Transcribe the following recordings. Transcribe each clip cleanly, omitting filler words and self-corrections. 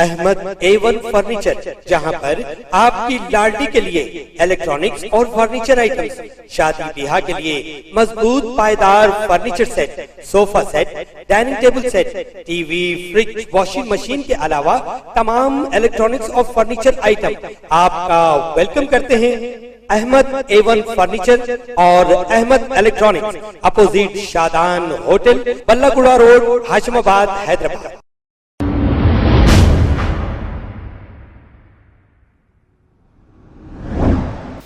Ahmad A1 furniture, जहां पर आपकी लाडली के लिए इलेक्ट्रॉनिक्स और फर्नीचर आइटम्स, शादी ब्याह के लिए मजबूत पायदार furniture set, sofa set, dining table set, TV, fridge, washing machine के अलावा तमाम इलेक्ट्रॉनिक्स और फर्नीचर आइटम आपका वेलकम करते हैं। अहमद A1 फर्नीचर और Ahmed electronics, opposite Shadan hotel, Ballaguda road, Hashimabad, Hyderabad.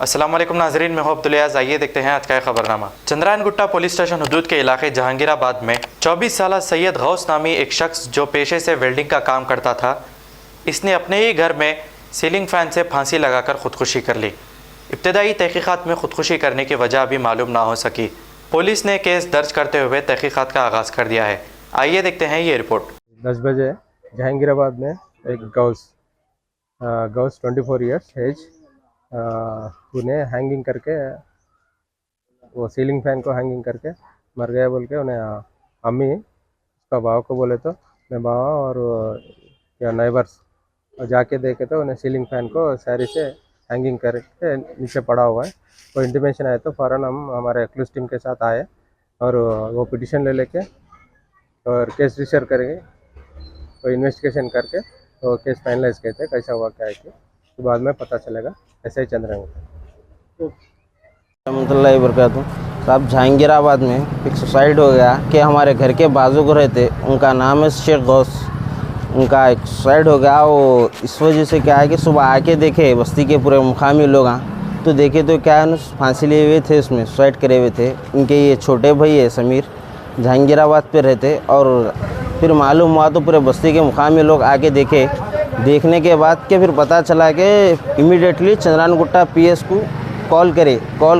अस्सलाम वालेकुम नाजरीन, मैं हूं अब्दुल याज़। आइए देखते हैं आज का खबरनामा। चंद्रायन गुट्टा पुलिस स्टेशन हदूद के इलाके जहांगीराबाद में 24 साल सैयद गौस नामी एक शख्स जो पेशे से वेल्डिंग का काम करता था, इसने अपने ही घर में सीलिंग फ़ैन से फांसी लगाकर ख़ुदकुशी कर ली। इब्तदाई तहक़ीक़ात में ख़ुदकुशी करने की वजह अभी मालूम ना हो सकी। पुलिस ने केस दर्ज करते हुए तहक़ीक़ात का आगाज़ कर दिया है। आइए देखते हैं ये रिपोर्ट। 10 बजे जहांगीराबाद में एक गौस 24 ईयर्स एज उन्हें हैंगिंग करके, वो सीलिंग फैन को हैंगिंग करके मर गया बोल के उन्हें अम्मी उसका भाव को बोले तो मैं भाव और क्या नेबर्स जाके देखे तो उन्हें सीलिंग फैन को सारी से हैंगिंग करके नीचे पड़ा हुआ है। वो इंटीमेशन आया तो फ़ौरन हम हमारे एक्लूस टीम के साथ आए और वो पिटिशन ले लेके और केस रजिस्टर करेंगे, तो इन्वेस्टिगेशन करके तो केस फाइनलाइज कहते कैसा हुआ क्या है कि बाद में पता चलेगा। ऐसे ही चंद्रंग साहब, जहांगीराबाद में एक सुसाइड हो गया कि हमारे घर के बाजू को रहते, उनका नाम है शेख गौस, उनका एक सुसाइड हो गया। वो इस वजह से क्या है कि सुबह आके देखे बस्ती के पूरे मुकामी लोग तो देखे तो क्या है फांसी लिए हुए थे, उसमें सुसाइड करे हुए थे। उनके ये छोटे भाई है समीर, जहांगीराबाद पे रहते और फिर मालूम हुआ तो पूरे बस्ती के मुकामी लोग आके देखे। देखने के बाद के फिर पता चला कि इमीडिएटली चंद्रायन गुट्टा PS को कॉल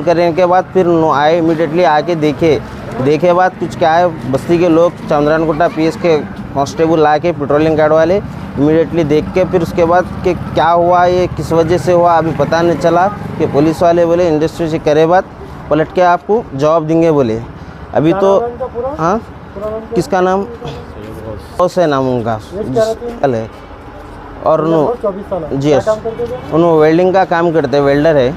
करने के बाद फिर आए, इमीडिएटली आके देखे बाद कुछ क्या है बस्ती के लोग चंद्रायन गुट्टा PS के कांस्टेबल ला के पेट्रोलिंग गार्ड वाले इमीडिएटली देख के फिर उसके बाद कि क्या हुआ, ये किस वजह से हुआ अभी पता नहीं चला। कि पुलिस वाले बोले इंडस्ट्री से करे बात पलट के आपको जवाब देंगे बोले। अभी तो हाँ, किसका नाम है, नाम उनका है और जी उन्होंने वेल्डिंग का काम करते, वेल्डर है।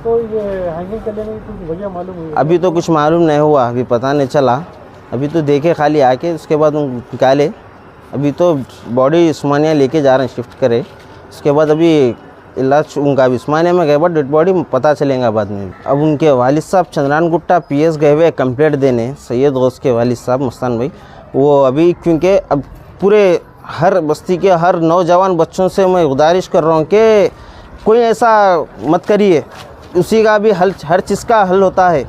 तो ये हैंगिंग करने में कुछ वजह मालूम हुई? अभी तो कुछ मालूम नहीं हुआ, अभी पता नहीं चला। अभी तो देखे खाली आके, उसके बाद निकाले। अभी तो बॉडी उस्मानिया लेके जा रहे हैं, शिफ्ट करे। उसके बाद अभी इलाज उनका अभी उस्मानिया में गए, बट डेड बॉडी पता चलेगा बाद में। अब उनके वालिद साहब चंद्रायन गुट्टा PS गए हुए कंप्लेंट देने, सैयद गौस के वालिद साहब मस्तान भाई। वो अभी क्योंकि अब पूरे हर बस्ती के हर नौजवान बच्चों से मैं गुजारिश कर रहा हूँ कि कोई ऐसा मत करिए, उसी का भी हल, हर चीज़ का हल होता है।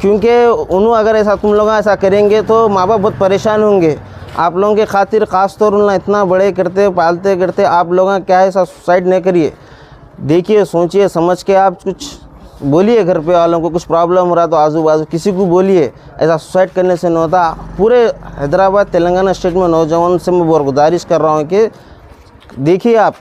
क्योंकि उन्होंने अगर ऐसा तुम लोग ऐसा करेंगे तो माँ बाप बहुत परेशान होंगे। आप लोगों के खातिर ख़ास तौर उन्हें इतना बड़े करते पालते करते आप लोग क्या है ऐसा सुसाइड नहीं करिए। देखिए, सोचिए, समझ के आप कुछ बोलिए, घर पे वालों को कुछ प्रॉब्लम हो रहा तो आजू बाजू किसी को बोलिए। ऐसा सुसाइड करने से नहीं होता। पूरे हैदराबाद तेलंगाना स्टेट में नौजवानों से मैं बहुत गुजारिश कर रहा हूँ कि देखिए आप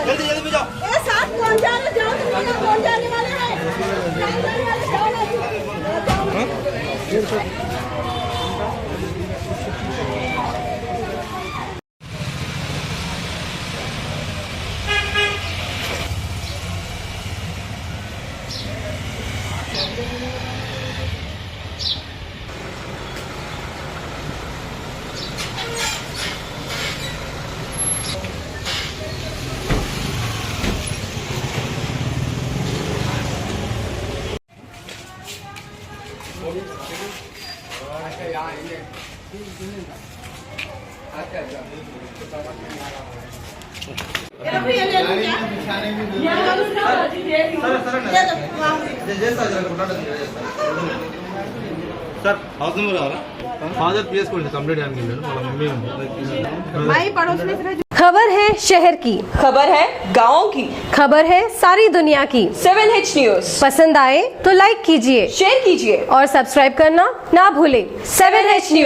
जल्दी जल्दी जाओ। साथ कौन जा रहे, जाओ तुम, कौन जाने वाले हैं? Sir house number father PS police complaint చేయడానికి వెళ్ళారు వాళ్ళ మమ్మీ ఉంది खबर है शहर की, खबर है गाँव की, खबर है सारी दुनिया की। 7H न्यूज पसंद आए तो लाइक कीजिए, शेयर कीजिए और सब्सक्राइब करना ना भूलें। 7H news.